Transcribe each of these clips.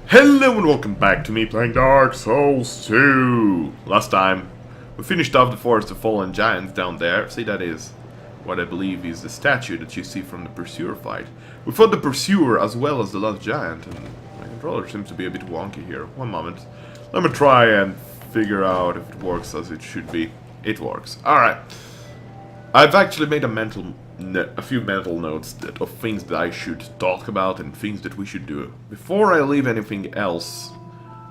Hello and welcome back to me playing Dark Souls 2! Last time, we finished off the Forest of Fallen Giants down there. See, that is what I believe is the statue that you see from the Pursuer fight. We fought the Pursuer as well as the Lost Giant, and my controller seems to be a bit wonky here. One moment. Let me try and figure out if it works as it should be. It works. Alright. I've actually made a few mental notes of things that I should talk about and things that we should do. Before I leave anything else,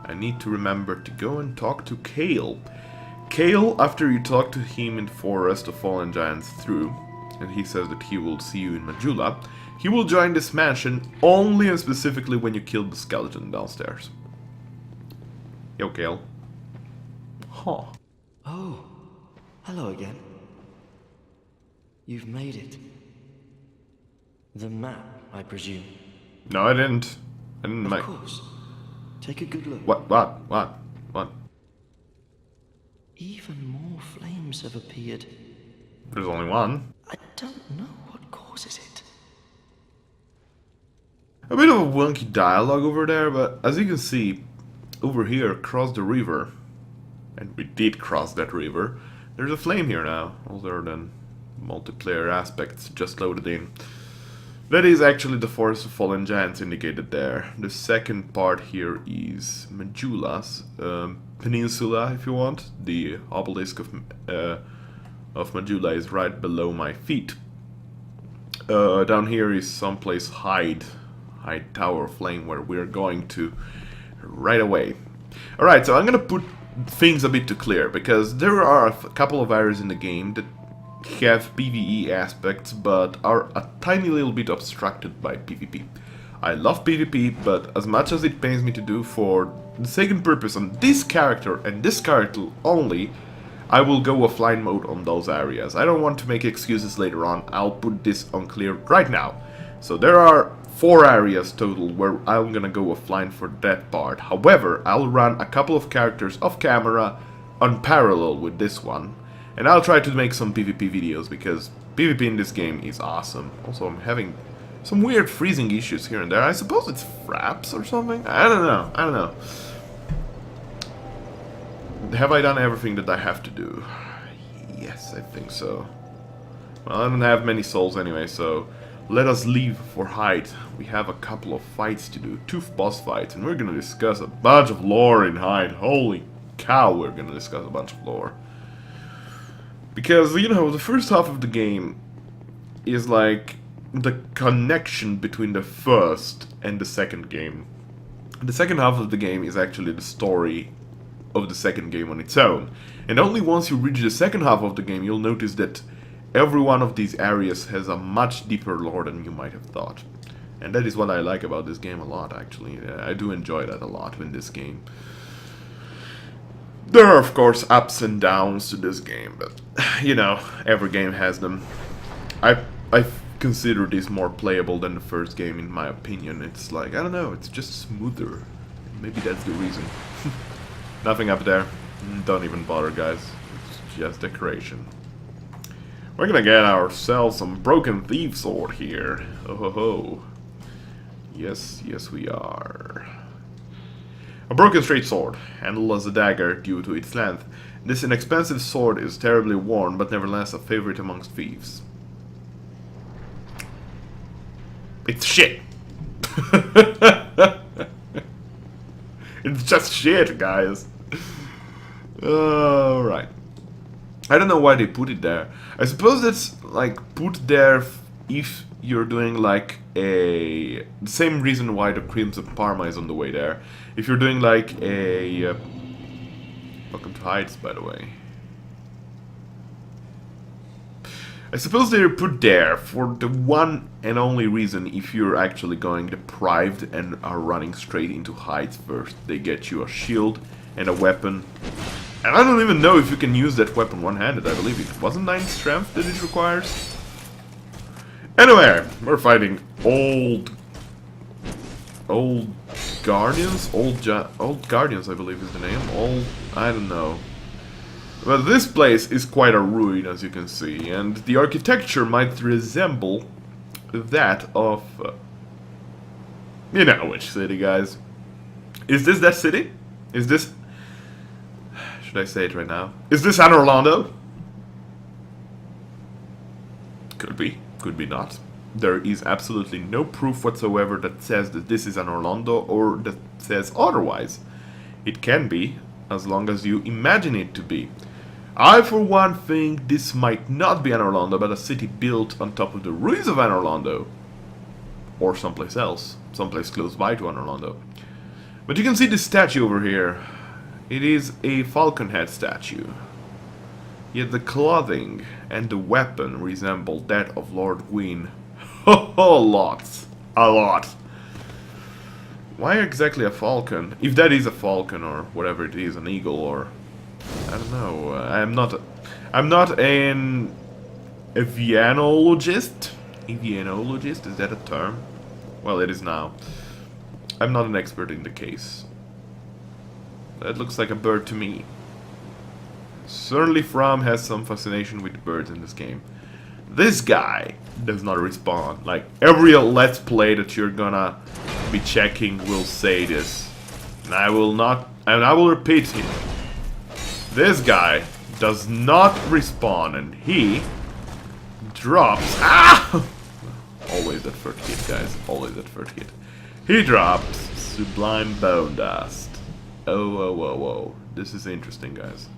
I need to remember to go and talk to Kale. Kale, after you talk to him in the Forest of Fallen Giants through, and he says that he will see you in Majula, he will join this mansion only and specifically when you kill the skeleton downstairs. Yo, Kale. Huh. Oh, hello again. You've made it. The map, I presume. No, I didn't. I didn't make. Of course. Take a good look. What? Even more flames have appeared. There's only one. I don't know what causes it. A bit of a wonky dialogue over there, but as you can see, over here, across the river, and we did cross that river, there's a flame here now, other than multiplayer aspects just loaded in. That is actually the Forest of Fallen Giants indicated there. The second part here is Majula's peninsula, if you want. The obelisk of Majula is right below my feet. Down here is someplace high tower of flame where we're going to right away. Alright, so I'm gonna put things a bit too clear, because there are a couple of areas in the game that have PvE aspects, but are a tiny little bit obstructed by PvP. I love PvP, but as much as it pains me to do for the sake and purpose on this character and this character only, I will go offline mode on those areas. I don't want to make excuses later on. I'll put this on clear right now. So there are 4 areas total where I'm gonna go offline for that part. However, I'll run a couple of characters off camera on parallel with this one. And I'll try to make some PvP videos, because PvP in this game is awesome. Also, I'm having some weird freezing issues here and there. I suppose it's fraps or something? I don't know. Have I done everything that I have to do? Yes, I think so. Well, I don't have many souls anyway, so let us leave for Hyde. We have a couple of fights to do. 2 boss fights, and we're gonna discuss a bunch of lore in Hyde. Holy cow, we're gonna discuss a bunch of lore. Because, you know, the first half of the game is like the connection between the first and the second game. The second half of the game is actually the story of the second game on its own. And only once you reach the second half of the game, you'll notice that every one of these areas has a much deeper lore than you might have thought. And that is what I like about this game a lot, actually. I do enjoy that a lot in this game. There are, of course, ups and downs to this game, but, you know, every game has them. I consider this more playable than the first game, in my opinion. It's like, I don't know, it's just smoother. Maybe that's the reason. Nothing up there. Don't even bother, guys. It's just decoration. We're gonna get ourselves some Broken Thief Sword here. Oh ho ho. Yes, we are. A broken straight sword, handled as a dagger due to its length. This inexpensive sword is terribly worn, but nevertheless a favorite amongst thieves. It's shit! It's just shit, guys. Alright. I don't know why they put it there. I suppose it's like put there if you're doing like the same reason why the Crimson Parma is on the way there. If you're doing like a welcome to Heights, by the way. I suppose they're put there for the one and only reason if you're actually going deprived and are running straight into Heights first. They get you a shield and a weapon. And I don't even know if you can use that weapon one-handed. I believe it wasn't 9 strength that it requires. Anyway, we're fighting old Guardians? Old Guardians, I believe is the name. I don't know. But this place is quite a ruin, as you can see, and the architecture might resemble that of... you know which city, guys. Is this that city? Is this... Should I say it right now? Is this Anne Orlando? Could be not. There is absolutely no proof whatsoever that says that this is Anne Orlando or that says otherwise. It can be, as long as you imagine it to be. I, for one, think this might not be Anne Orlando, but a city built on top of the ruins of Anne Orlando. Or someplace else, someplace close by to Anne Orlando. But you can see this statue over here. It is a falcon head statue. Yet the clothing and the weapon resemble that of Lord Gwyn. Lots. A lot. Why exactly a falcon? If that is a falcon or whatever it is, an eagle or... I don't know. I'm not an avianologist. Avianologist, is that a term? Well, it is now. I'm not an expert in the case. That looks like a bird to me. Certainly From has some fascination with birds in this game. This guy does not respond. Like, every Let's Play that you're gonna be checking will say this. And I will repeat it. This guy does not respond, and he drops... Ah! Always that first hit, guys. Always that first hit. He drops Sublime Bone Dust. Oh. This is interesting, guys.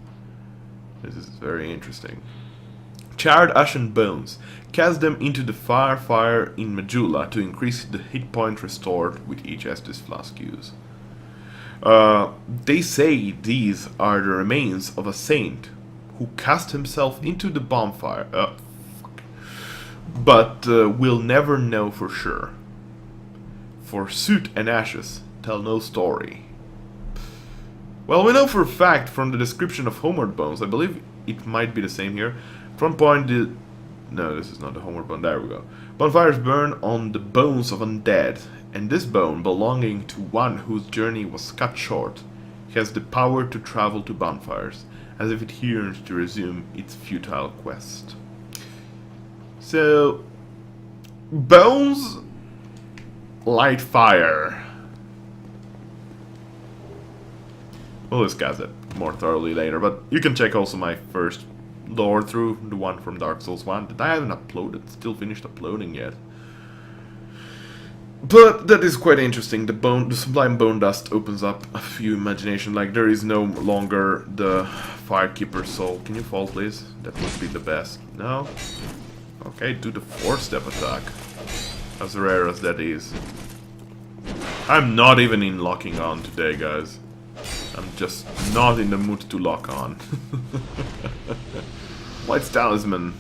This is very interesting. Charred Ashen Bones. Cast them into the fire in Majula to increase the hit point restored with each Estus Flask use. They say these are the remains of a saint who cast himself into the bonfire. But we'll never know for sure. For soot and ashes tell no story. Well, we know for a fact from the description of Homeward Bones, I believe it might be the same here. Front point did... No, this is not the Homeward Bone, there we go. Bonfires burn on the bones of undead, and this bone, belonging to one whose journey was cut short, has the power to travel to bonfires, as if it yearns to resume its futile quest. So... Bones... light fire. We'll discuss it more thoroughly later, but you can check also my first lore through, the one from Dark Souls 1, that I haven't uploaded, still finished uploading yet. But that is quite interesting. The Sublime Bone Dust opens up a few imagination, like there is no longer the Firekeeper soul. Can you fall, please? That would be the best. No? Okay, do the 4-step attack. As rare as that is. I'm not even in locking on today, guys. I'm just not in the mood to lock on. White's Talisman.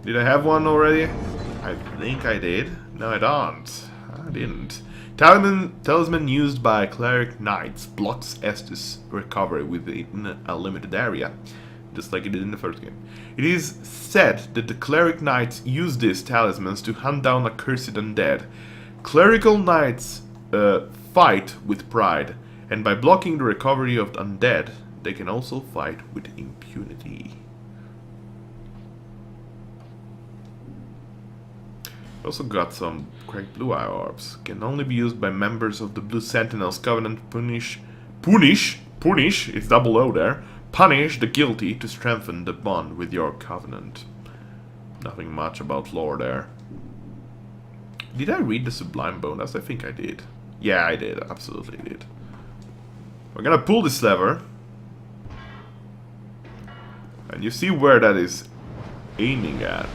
Did I have one already? I think I did. No, I don't. I didn't. Talisman used by Cleric Knights blocks Estus recovery within a limited area, just like it did in the first game. It is said that the Cleric Knights use these talismans to hunt down accursed undead. Clerical Knights fight with pride, and by blocking the recovery of undead, they can also fight with impunity. We also got some cracked blue eye orbs. Can only be used by members of the Blue Sentinels Covenant. Punish, it's double O there. Punish the guilty to strengthen the bond with your covenant. Nothing much about lore there. Did I read the Sublime Bone Dust? I think I did. Yeah, I did. Absolutely did. We're gonna pull this lever. And you see where that is aiming at.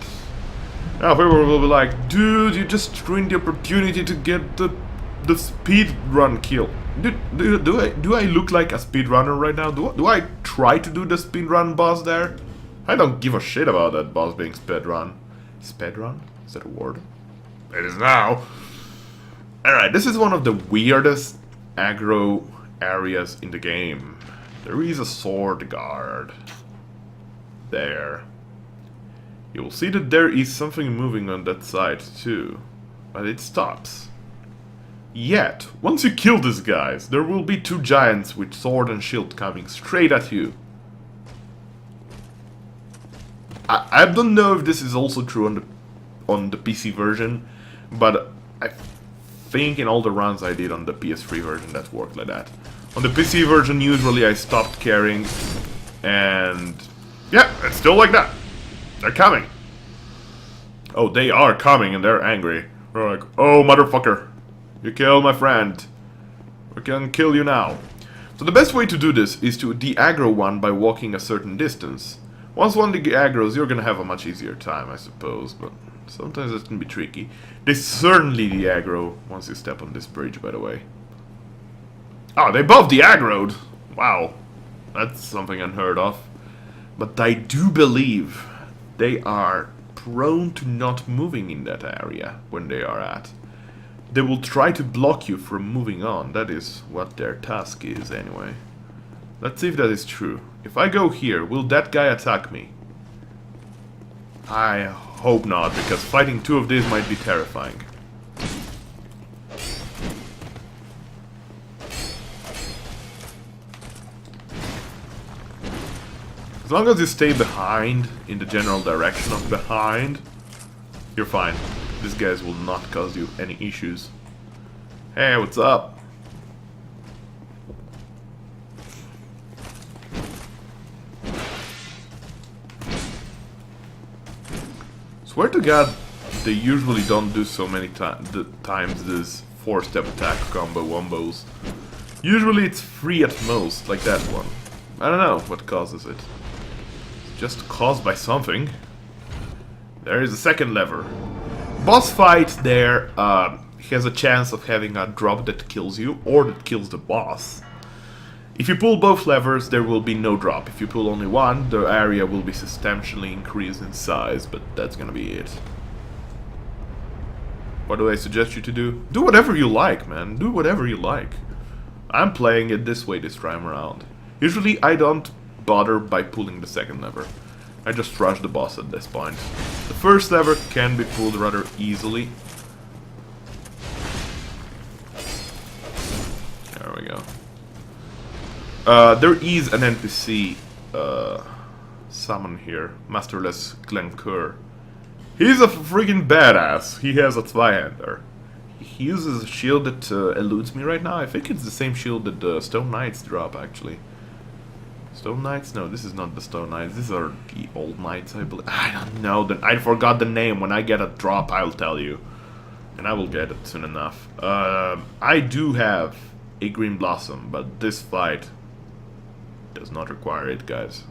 Now people will be like, dude, you just ruined the opportunity to get the speed run kill. Do I look like a speedrunner right now? Do I try to do the speedrun boss there? I don't give a shit about that boss being speedrun. Speedrun? Is that a word? It is now. Alright, this is one of the weirdest aggro areas in the game. There is a sword guard. There. You will see that there is something moving on that side too. But it stops. Yet, once you kill these guys, there will be 2 giants with sword and shield coming straight at you. I don't know if this is also true on the PC version, but I think in all the runs I did on the PS3 version that worked like that. On the PC version, usually I stopped caring, and yeah, it's still like that. They're coming. Oh, they are coming, and they're angry. They're like, oh, motherfucker, you killed my friend. We can kill you now. So the best way to do this is to de-aggro one by walking a certain distance. Once one de-aggros, you're gonna have a much easier time, I suppose, but sometimes it can be tricky. They certainly de-aggro once you step on this bridge, by the way. Oh, they both de-aggroed! Wow, that's something unheard of. But I do believe they are prone to not moving in that area when they are at. They will try to block you from moving on. That is what their task is, anyway. Let's see if that is true. If I go here, will that guy attack me? I hope not, because fighting two of these might be terrifying. As long as you stay behind, in the general direction of behind, you're fine. These guys will not cause you any issues. Hey, what's up? Swear to God, they usually don't do so many times this 4-step attack combo wombos. Usually it's 3 at most, like that one. I don't know what causes it. It's just caused by something. There is a second lever. Boss fight there has a chance of having a drop that kills you, or that kills the boss. If you pull both levers, there will be no drop. If you pull only one, the area will be substantially increased in size, but that's gonna be it. What do I suggest you to do? Do whatever you like, man. Do whatever you like. I'm playing it this way this time around. Usually I don't bother by pulling the second lever. I just rush the boss at this point. The first lever can be pulled rather easily. There we go. There is an NPC summon here, Masterless Glencoeur. He's a freaking badass. He has a Zweihander. He uses a shield that eludes me right now. I think it's the same shield that the Stone Knights drop, actually. Stone Knights? No, this is not the Stone Knights. These are the Old Knights, I believe. I don't know. I forgot the name. When I get a drop, I'll tell you. And I will get it soon enough. I do have a Green Blossom, but this fight does not require it, guys.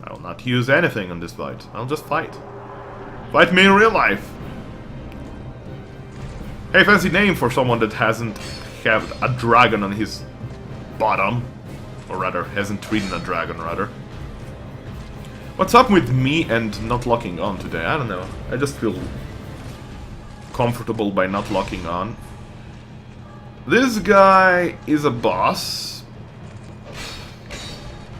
I will not use anything on this fight. I'll just fight. Fight me in real life. Hey, fancy name for someone that hasn't had a dragon on his bottom. Or rather, hasn't ridden a dragon, rather. What's up with me and not locking on today? I don't know. I just feel comfortable by not locking on. This guy is a boss.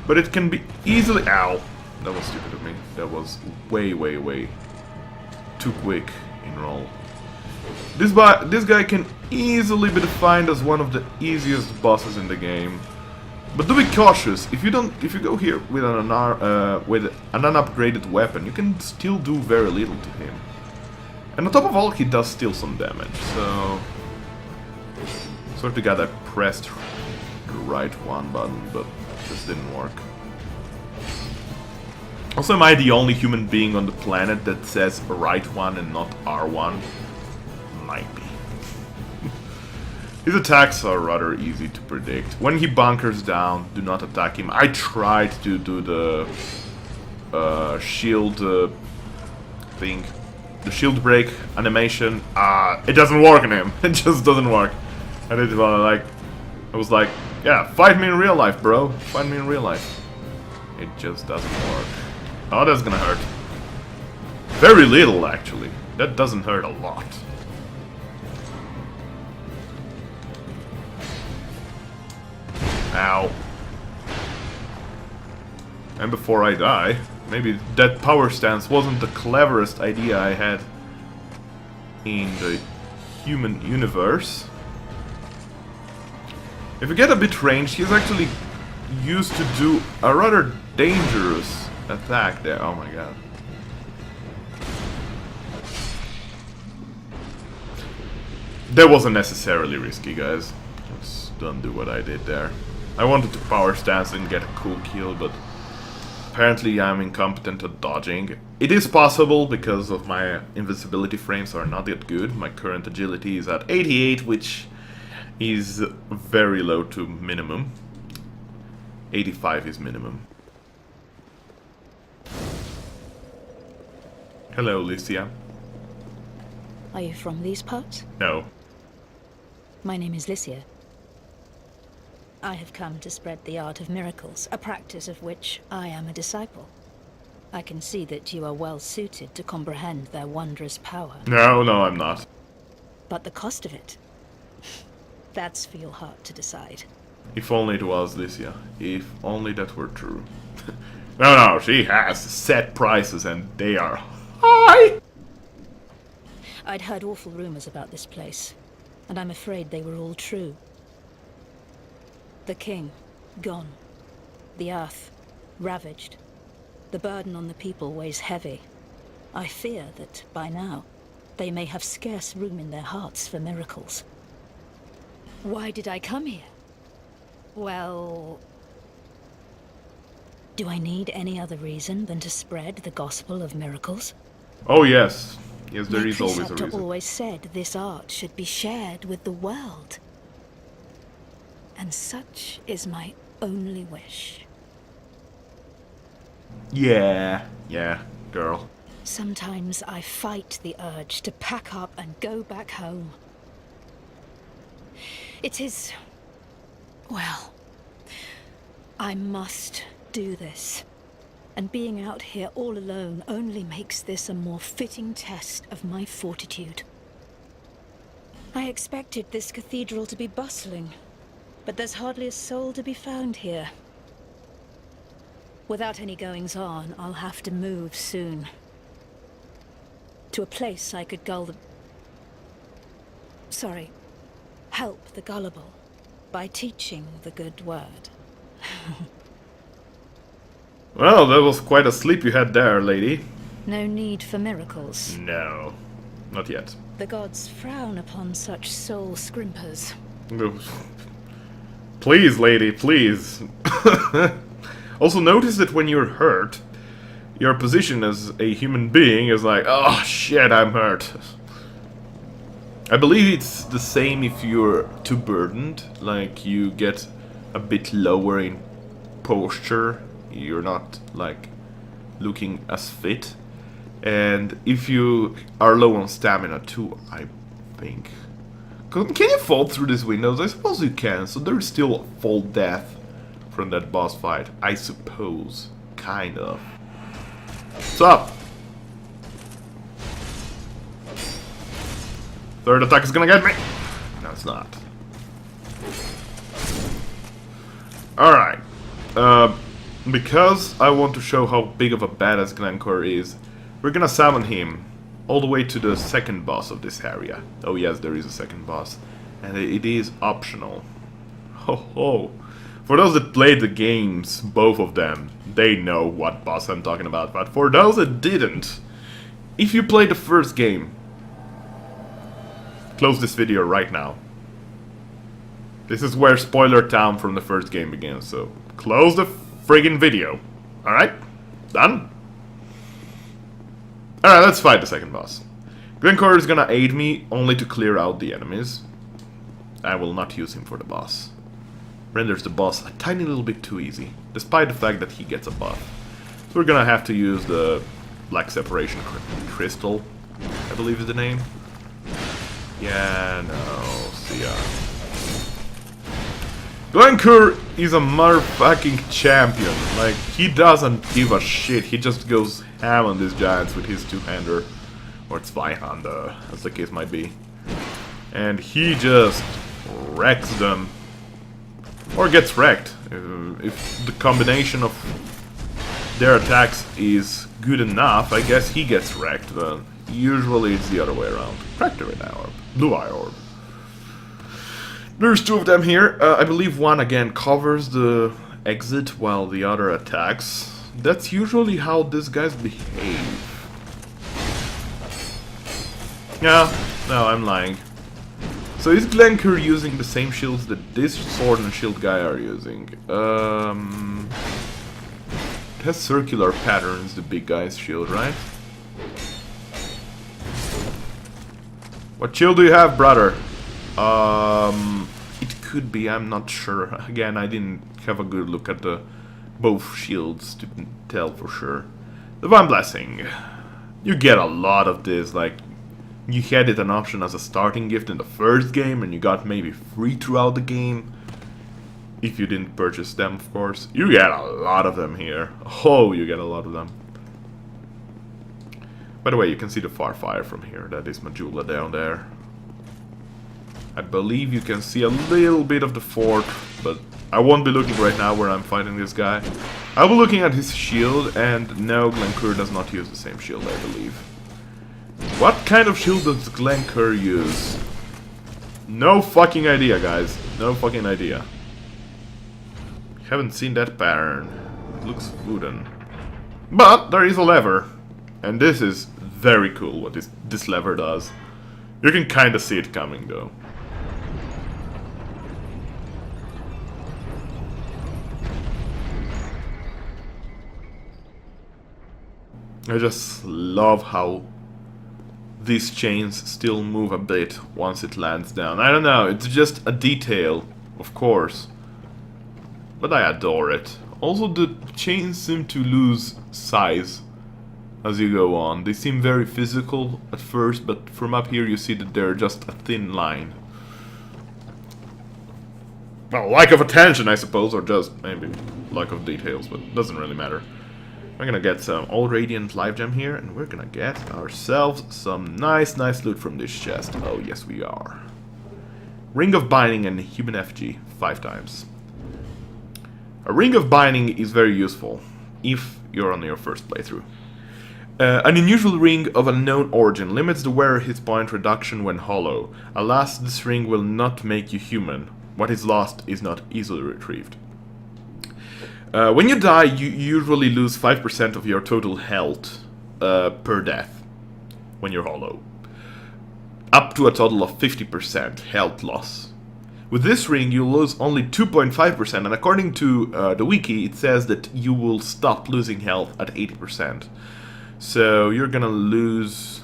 But it can be easily... Ow! That was stupid of me. That was way, way, way too quick in roll. This guy can easily be defined as one of the easiest bosses in the game. But do be cautious. If you go here with an unupgraded weapon, you can still do very little to him. And on top of all, he does still some damage. So, sort of glad I pressed the right one button, but this didn't work. Also, am I the only human being on the planet that says right one and not R1? Might be. His attacks are rather easy to predict. When he bunkers down, do not attack him. I tried to do the shield thing. The shield break animation. It doesn't work on him. It just doesn't work. I did I was like, yeah, fight me in real life, bro. Fight me in real life. It just doesn't work. Oh, that's gonna hurt. Very little, actually. That doesn't hurt a lot. Ow. And before I die, maybe that power stance wasn't the cleverest idea I had in the human universe. If you get a bit ranged, he's actually used to do a rather dangerous attack there. Oh my god. That wasn't necessarily risky, guys. Just don't do what I did there. I wanted to power stance and get a cool kill, but apparently I'm incompetent at dodging. It is possible because of my invincibility frames are not that good. My current agility is at 88, which is very low to minimum. 85 is minimum. Hello, Licia. Are you from these parts? No. My name is Licia. I have come to spread the art of miracles, a practice of which I am a disciple. I can see that you are well suited to comprehend their wondrous power. No, I'm not. But the cost of it, that's for your heart to decide. If only it was, Licia. If only that were true. No, she has set prices and they are high! I'd heard awful rumors about this place, and I'm afraid they were all true. The king, gone. The earth, ravaged. The burden on the people weighs heavy. I fear that, by now, they may have scarce room in their hearts for miracles. Why did I come here? Well... do I need any other reason than to spread the gospel of miracles? Oh yes. Yes, there My is always a preceptor reason. always said this art should be shared with the world. And such is my only wish. Yeah, girl. Sometimes I fight the urge to pack up and go back home. It is... well, I must do this. And being out here all alone only makes this a more fitting test of my fortitude. I expected this cathedral to be bustling, but there's hardly a soul to be found here. Without any goings-on, I'll have to move soon. To a place I could gull the... sorry, help the gullible by teaching the good word. Well, that was quite a sleep you had there, lady. No need for miracles. No, not yet. The gods frown upon such soul scrimpers. Please, lady, please. Also, notice that when you're hurt, your position as a human being is like, oh shit, I'm hurt. I believe it's the same if you're too burdened, like you get a bit lower in posture, you're not like looking as fit. And if you are low on stamina too, I think. Can you fall through these windows? I suppose you can, so there's still fall death from that boss fight. I suppose. Kind of. What's up? Third attack is gonna get me! No, it's not. Alright. Because I want to show how big of a badass Glencore is, we're gonna summon him all the way to the second boss of this area. Oh yes, there is a second boss. And it is optional. Ho ho. For those that played the games, both of them, they know what boss I'm talking about. But for those that didn't, if you played the first game, close this video right now. This is where spoiler town from the first game begins, so close the friggin' video. Alright? Done? Alright, let's fight the second boss. Glencore is gonna aid me only to clear out the enemies. I will not use him for the boss. Renders the boss a tiny little bit too easy, despite the fact that he gets a buff. So we're gonna have to use the Black Separation Crystal, I believe is the name. Yeah, no, see ya. Glencore is a motherfucking champion. Like, he doesn't give a shit. He just goes ham on these giants with his two-hander. Or Zweihander, as the case might be. And he just wrecks them. Or gets wrecked. If the combination of their attacks is good enough, I guess he gets wrecked. But usually it's the other way around. Cracked Red Eye Orb. Blue Eye Orb. There's two of them here. I believe one again covers the exit while the other attacks. That's usually how these guys behave. Yeah, no, I'm lying. So is Glencoe using the same shields that this sword and shield guy are using? It has circular patterns, the big guy's shield, right? What shield do you have, brother? It could be, I'm not sure. Again, I didn't have a good look at the both shields to tell for sure. Divine Blessing. You get a lot of this, like, you had it an option as a starting gift in the first game, and you got maybe 3 throughout the game. If you didn't purchase them, of course. You get a lot of them here. Oh, you get a lot of them. By the way, you can see the Farfire from here. That is Majula down there. I believe you can see a little bit of the fort, but I won't be looking right now where I'm fighting this guy. I'll be looking at his shield, and no, Glencoe does not use the same shield, I believe. What kind of shield does Glencoe use? No fucking idea, guys. No fucking idea. Haven't seen that pattern. It looks wooden. But there is a lever. And this is very cool what this lever does. You can kinda see it coming though. I just love how these chains still move a bit once it lands down. I don't know, it's just a detail, of course. But I adore it. Also, the chains seem to lose size as you go on. They seem very physical at first, but from up here you see that they're just a thin line. Well, lack of attention, I suppose, or just maybe lack of details, but it doesn't really matter. We're gonna get some Old Radiant Life Gem here, and we're gonna get ourselves some nice loot from this chest. Oh, yes we are. Ring of Binding and Human Effigy, 5 times. A Ring of Binding is very useful, if you're on your first playthrough. An unusual ring of unknown origin limits the wearer hit point reduction when hollow. Alas, this ring will not make you human. What is lost is not easily retrieved. When you die, you usually lose 5% of your total health per death when you're hollow. Up to a total of 50% health loss. With this ring, you lose only 2.5%, and according to the wiki, it says that you will stop losing health at 80%. So you're gonna lose...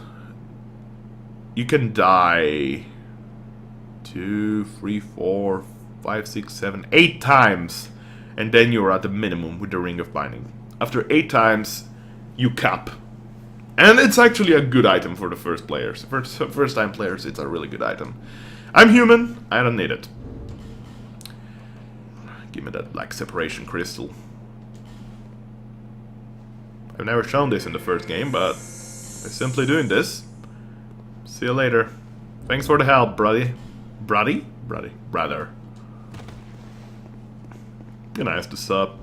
You can die 2, 3, 4, 5, 6, 7, 8 times, and then you're at the minimum with the Ring of Binding. After 8 times, you cap. And it's actually a good item for the first players. For first time players, it's a really good item. I'm human, I don't need it. Give me that black separation crystal. I've never shown this in the first game, but by simply doing this. See you later. Thanks for the help, brother. Brother. Be nice to sub.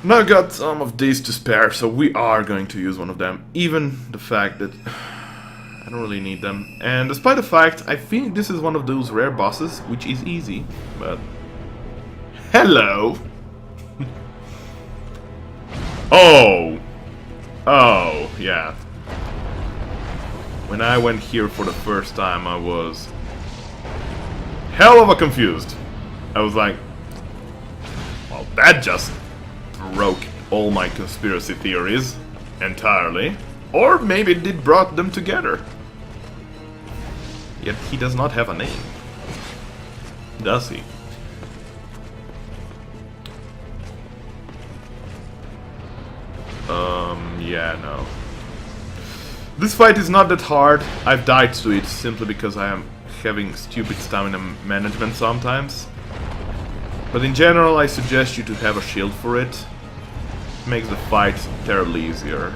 Now I got some of these to spare, so we are going to use one of them. Even the fact that I don't really need them. And despite the fact, I think this is one of those rare bosses, which is easy, but... Hello! Oh, yeah. When I went here for the first time, I was hell of a confused. I was like, well, that just broke all my conspiracy theories entirely. Or maybe it did brought them together. Yet he does not have a name. Does he? Yeah, no. This fight is not that hard. I've died to it simply because I am having stupid stamina management sometimes. But in general, I suggest you to have a shield for it. It makes the fight terribly easier.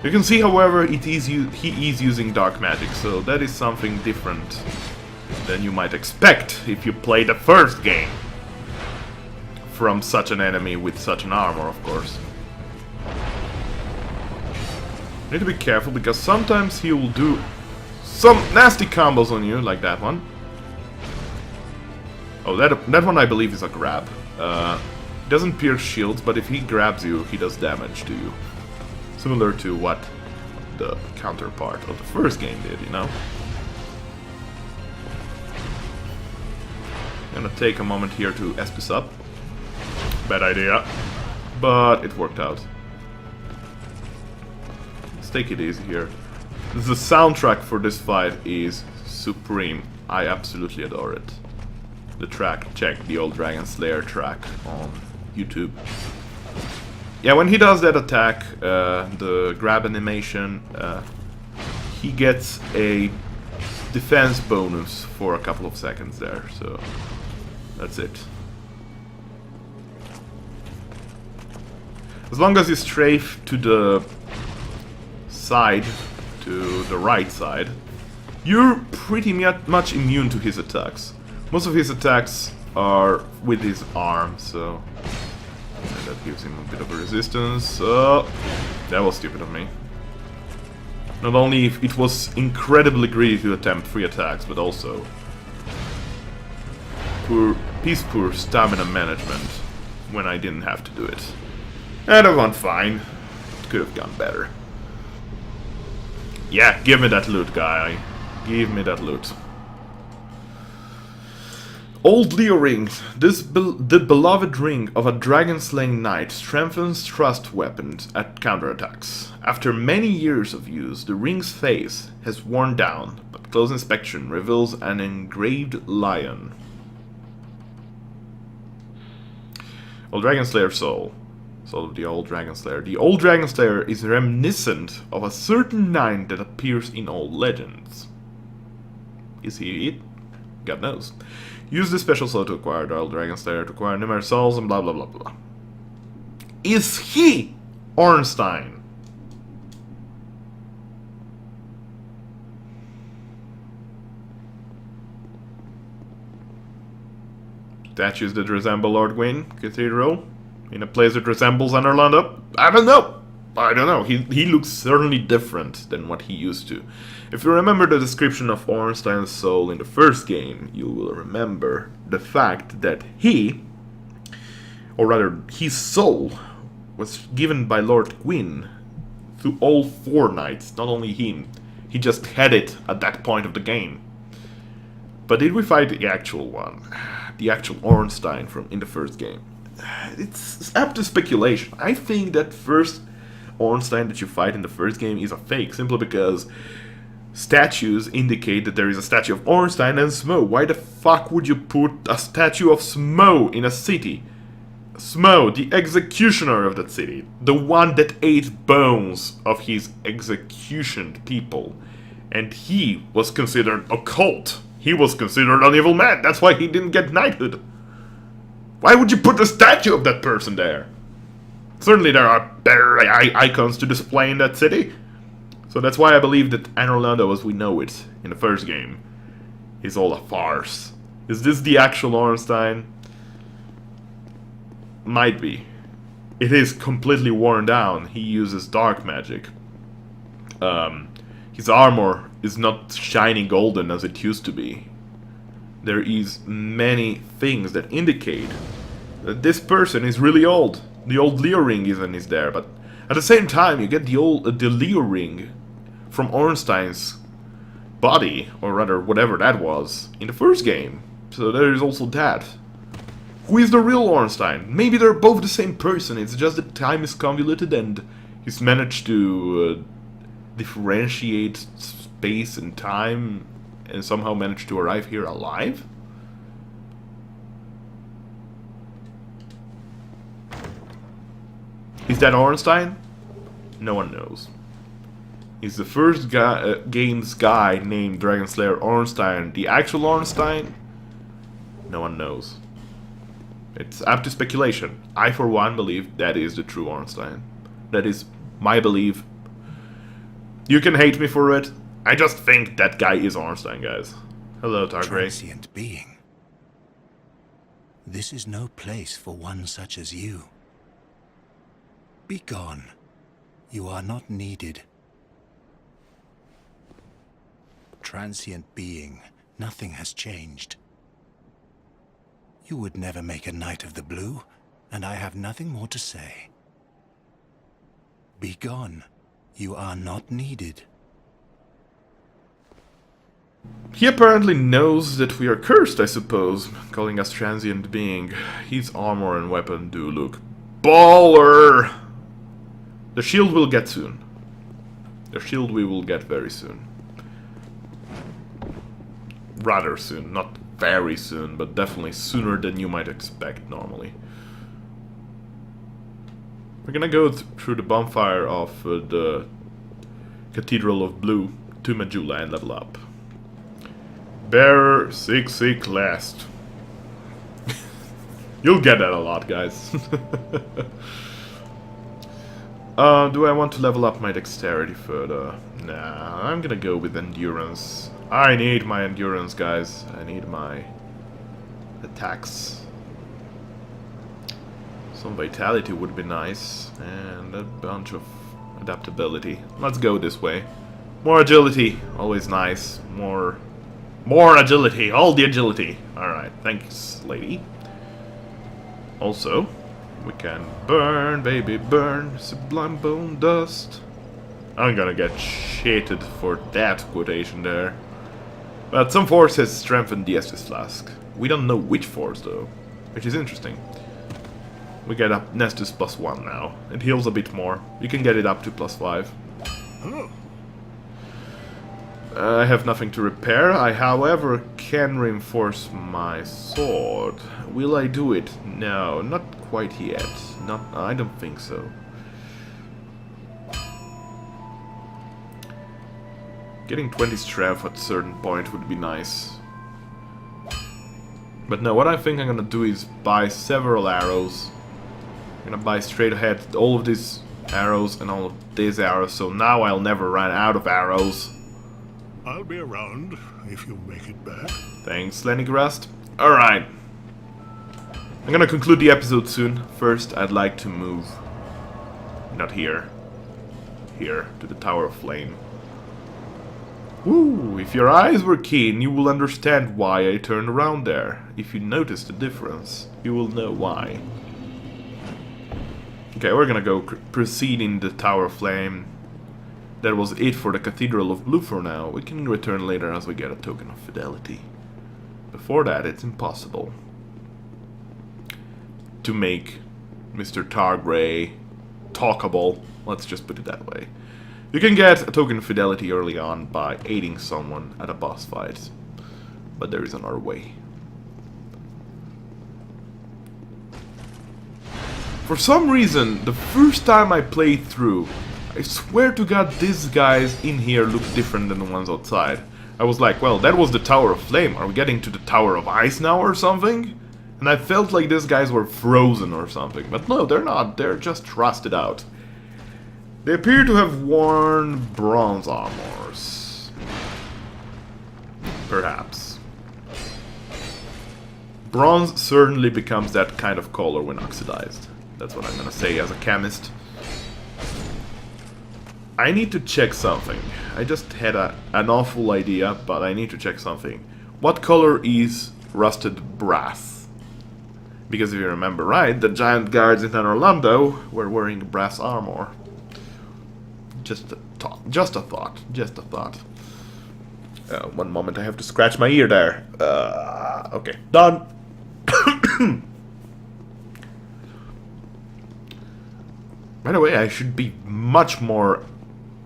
You can see, however, he is using dark magic, so that is something different than you might expect if you play the first game. From such an enemy with such an armor, of course. Need to be careful because sometimes he will do some nasty combos on you, like that one. Oh, that one I believe is a grab. He doesn't pierce shields, but if he grabs you, he does damage to you. Similar to what the counterpart of the first game did, you know? Gonna take a moment here to S this up. Bad idea. But it worked out. Let's take it easy here. The soundtrack for this fight is supreme. I absolutely adore it. The track, check the old Dragon Slayer track on YouTube. Yeah, when he does that attack, the grab animation, he gets a defense bonus for a couple of seconds there, so that's it. As long as you strafe to the side, to the right side, you're pretty much immune to his attacks. Most of his attacks are with his arm, so that gives him a bit of a resistance. That was stupid of me. Not only it was incredibly greedy to attempt 3 attacks, but also poor stamina management when I didn't have to do it. And it went fine. It could have gone better. Yeah, give me that loot, guy. Give me that loot. Old Leo Ring. The beloved ring of a dragon-slaying knight strengthens thrust weapons at counterattacks. After many years of use, the ring's face has worn down, but close inspection reveals an engraved lion. Old Dragon Slayer Soul. Soul of the Old Dragon Slayer. The Old Dragon Slayer is reminiscent of a certain knight that appears in old legends. Is he it? God knows. Use this special soul to acquire the Old Dragon Slayer to acquire numerous souls and blah blah blah blah. Is he Ornstein? Statues that resemble Lord Gwyn Cathedral in a place that resembles Anorlando? I don't know. He looks certainly different than what he used to. If you remember the description of Ornstein's soul in the first game, you will remember the fact that he, or rather his soul, was given by Lord Gwyn to all 4 knights, not only him. He just had it at that point of the game. But did we fight the actual one? The actual Ornstein from in the first game? It's up to speculation. I think that first Ornstein that you fight in the first game is a fake, simply because statues indicate that there is a statue of Ornstein and Smo. Why the fuck would you put a statue of Smo in a city? Smo, the executioner of that city, the one that ate bones of his executioned people, and he was considered occult. He was considered an evil man. That's why he didn't get knighthood. Why would you put a statue of that person there? Certainly there are better icons to display in that city. So that's why I believe that Anorlando as we know it in the first game is all a farce. Is this the actual Ornstein? Might be. It is completely worn down. He uses dark magic. His armor is not shiny golden as it used to be. There is many things that indicate that this person is really old. The old Leo ring even is there, but at the same time you get the Leo ring from Ornstein's body, or rather whatever that was, in the first game. So there is also that. Who is the real Ornstein? Maybe they're both the same person, it's just that time is convoluted and he's managed to differentiate space and time and somehow managed to arrive here alive? Is that Ornstein? No one knows. Is the first game's guy named Dragon Slayer Ornstein the actual Ornstein? No one knows. It's up to speculation. I, for one, believe that is the true Ornstein. That is my belief. You can hate me for it. I just think that guy is Ornstein, guys. Hello, Targray. Transient being. This is no place for one such as you. Be gone. You are not needed. Transient being. Nothing has changed. You would never make a Knight of the Blue, and I have nothing more to say. Be gone. You are not needed. He apparently knows that we are cursed, I suppose, calling us transient being. His armor and weapon do look baller! The shield we'll get soon. The shield we will get very soon. Rather soon, not very soon, but definitely sooner than you might expect normally. We're gonna go through the bonfire of the Cathedral of Blue to Majula and level up. Bearer 6 last. You'll get that a lot, guys. Do I want to level up my dexterity further? Nah, I'm gonna go with endurance. I need my endurance, guys. I need my attacks. Some vitality would be nice, and a bunch of adaptability. Let's go this way. More agility, always nice. More agility, all the agility. Alright, thanks, lady. Also, we can burn, baby, burn, sublime bone dust. I'm gonna get shitted for that quotation there. But some force has strengthened the Estus Flask. We don't know which force, though, which is interesting. We get up Nestus +1 now. It heals a bit more. You can get it up to +5. Oh. I have nothing to repair. I, however, can reinforce my sword. Will I do it? No, not quite yet. I don't think so. Getting 20 strength at a certain point would be nice. But no, what I think I'm gonna do is buy several arrows. I'm gonna buy straight ahead all of these arrows and all of these arrows, so now I'll never run out of arrows. I'll be around if you make it back. Thanks, Lenny-Grast. Alright. I'm gonna conclude the episode soon. First, I'd like to move... not here. Here, to the Tower of Flame. Woo! If your eyes were keen, you will understand why I turned around there. If you notice the difference, you will know why. Okay, we're gonna go preceding the Tower of Flame. That was it for the Cathedral of Blue for now. We can return later as we get a token of fidelity. Before that, it's impossible to make Mr. Targray talkable. Let's just put it that way. You can get a token of fidelity early on by aiding someone at a boss fight. But there is another way. For some reason, the first time I played through, I swear to God these guys in here look different than the ones outside. I was like, well, that was the Tower of Flame. Are we getting to the Tower of Ice now or something? And I felt like these guys were frozen or something. But no, they're not. They're just rusted out. They appear to have worn bronze armors. Perhaps. Bronze certainly becomes that kind of color when oxidized. That's what I'm gonna say as a chemist. I need to check something. I just had an awful idea, but I need to check something. What color is rusted brass? Because if you remember right, the giant guards in Orlando were wearing brass armor. Just a thought. Just a thought. Just a thought. One moment, I have to scratch my ear there. Okay, done. By the way, I should be much more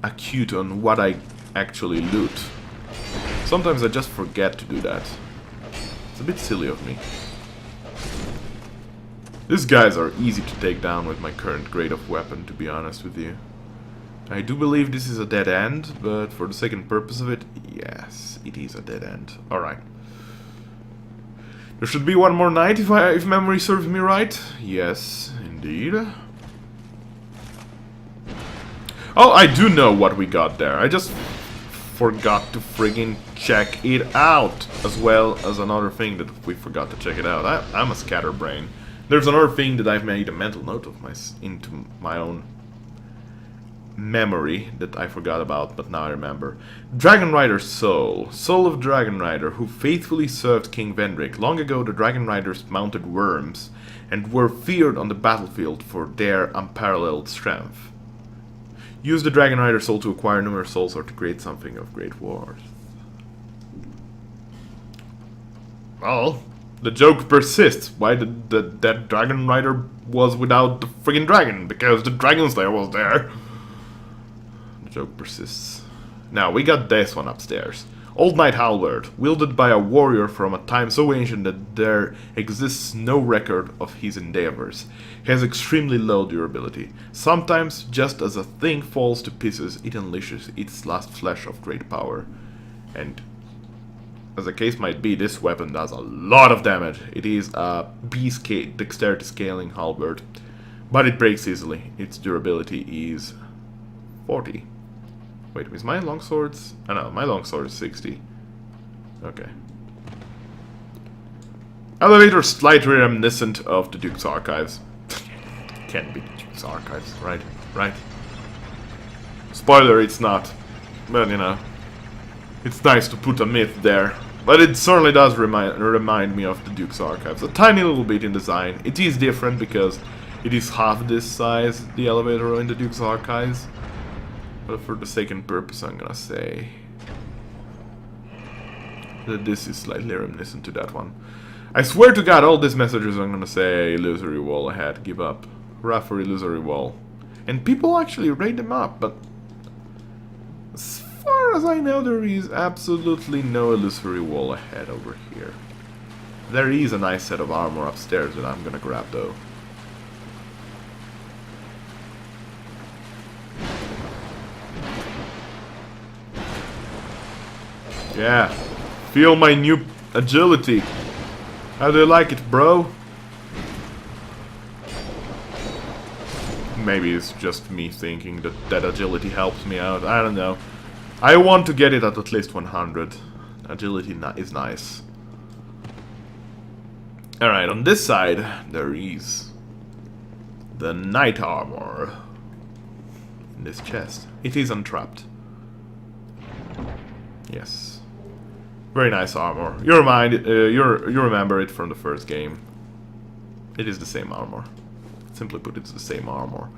acute on what I actually loot. Sometimes I just forget to do that. It's a bit silly of me. These guys are easy to take down with my current grade of weapon, to be honest with you. I do believe this is a dead end, but for the second purpose of it, yes, it is a dead end. Alright. There should be one more night if memory serves me right. Yes, indeed. Oh, I do know what we got there. I just forgot to friggin' check it out. As well as another thing that we forgot to check it out. I'm a scatterbrain. There's another thing that I've made a mental note of into my own memory that I forgot about, but now I remember. Dragonrider's soul. Soul of Dragonrider, who faithfully served King Vendrick. Long ago, the Dragonriders mounted worms and were feared on the battlefield for their unparalleled strength. Use the Dragonrider soul to acquire numerous souls or to create something of great worth. Well, the joke persists. Why did that Dragonrider was without the friggin' dragon? Because the Dragon Slayer was there. The joke persists. Now, we got this one upstairs. Old Knight Halberd, wielded by a warrior from a time so ancient that there exists no record of his endeavors. He has extremely low durability. Sometimes, just as a thing falls to pieces, it unleashes its last flash of great power. And as the case might be, this weapon does a lot of damage. It is a dexterity scaling halberd, but it breaks easily. Its durability is 40. Wait, is my longsword's... Oh no, my longsword is 60. Okay. Elevator slightly reminiscent of the Duke's Archives. Can't be the Duke's Archives, right? Right? Spoiler, it's not. But, you know, it's nice to put a myth there. But it certainly does remind me of the Duke's Archives. A tiny little bit in design. It is different because it is half this size, the elevator in the Duke's Archives. But for the sake and purpose, I'm gonna say that this is slightly reminiscent to that one. I swear to God, all these messages I'm gonna say illusory wall ahead, give up. Hurrah for illusory wall. And people actually rate them up, but as far as I know, there is absolutely no illusory wall ahead over here. There is a nice set of armor upstairs that I'm gonna grab though. Yeah, feel my new agility. How do you like it, bro? Maybe it's just me thinking that that agility helps me out. I don't know. I want to get it at least 100. Agility is nice. Alright, on this side, there is the knight armor in this chest. It is untrapped. Yes. Very nice armor. You remember it from the first game. It is the same armor. Simply put, it's the same armor.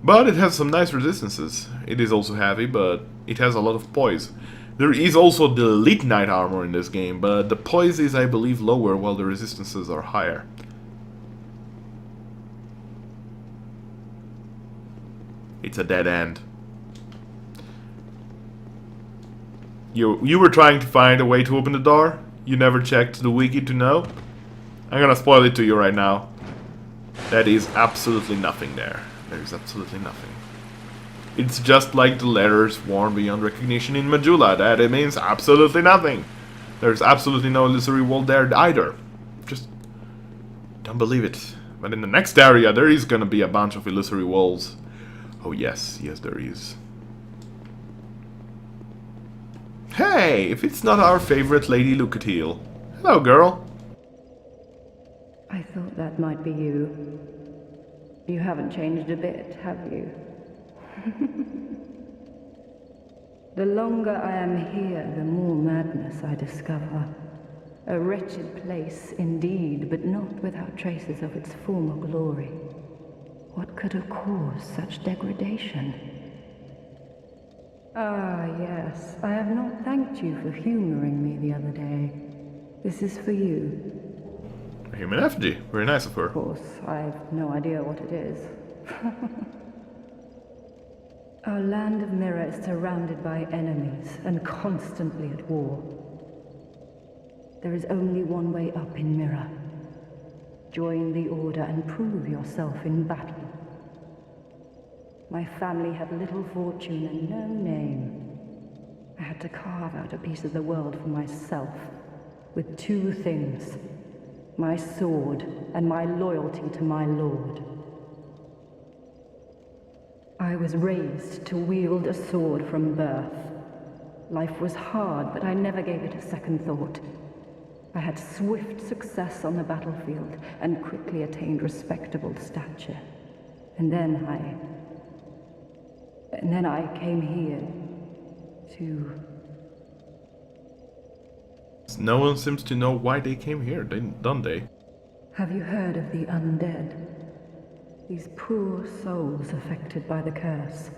But it has some nice resistances. It is also heavy, but it has a lot of poise. There is also the elite knight armor in this game, but the poise is, I believe, lower while the resistances are higher. It's a dead end. You were trying to find a way to open the door? You never checked the wiki to know? I'm gonna spoil it to you right now. That is absolutely nothing there. There is absolutely nothing. It's just like the letters worn beyond recognition in Majula. That it means absolutely nothing. There's absolutely no illusory wall there either. Just don't believe it. But in the next area there is gonna be a bunch of illusory walls. Oh yes, yes there is. Hey, if it's not our favorite Lady Lucatiel. Hello, girl. I thought that might be you. You haven't changed a bit, have you? The longer I am here, the more madness I discover. A wretched place indeed, but not without traces of its former glory. What could have caused such degradation? Ah, yes. I have not thanked you for humoring me the other day. This is for you. A human effigy. Very nice of her. Of course, I have no idea what it is. Our land of Mirror is surrounded by enemies and constantly at war. There is only one way up in Mirror. Join the Order and prove yourself in battle. My family had little fortune and no name. I had to carve out a piece of the world for myself, with two things: my sword and my loyalty to my lord. I was raised to wield a sword from birth. Life was hard, but I never gave it a second thought. I had swift success on the battlefield and quickly attained respectable stature. And then I came here to... No one seems to know why they came here, don't they? Have you heard of the undead? These poor souls affected by the curse.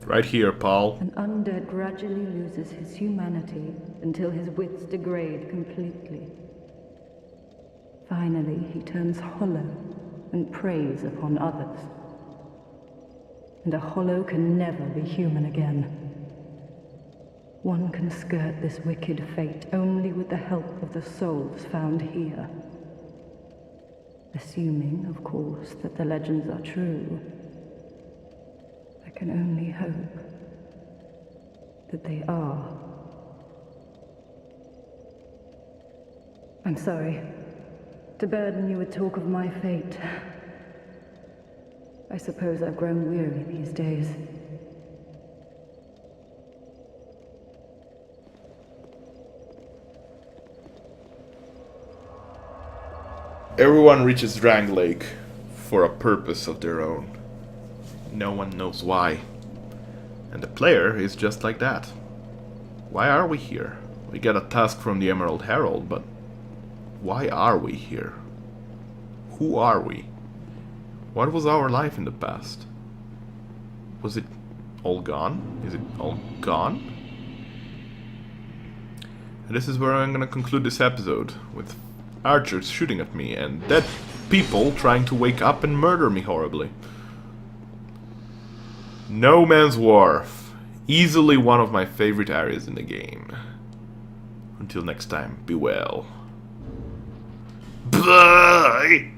Right here, Paul. An undead gradually loses his humanity until his wits degrade completely. finally he turns hollow and preys upon others. And a hollow can never be human again. One can skirt this wicked fate only with the help of the souls found here. Assuming, of course, that the legends are true. I can only hope that they are. I'm sorry to burden you with talk of my fate. I suppose I've grown weary these days. Everyone reaches Drang Lake for a purpose of their own. No one knows why. And the player is just like that. Why are we here? We get a task from the Emerald Herald, but why are we here? Who are we? What was our life in the past? Was it all gone? Is it all gone? And this is where I'm gonna conclude this episode, with archers shooting at me and dead people trying to wake up and murder me horribly. No Man's Wharf. Easily one of my favorite areas in the game. Until next time, be well. Bye!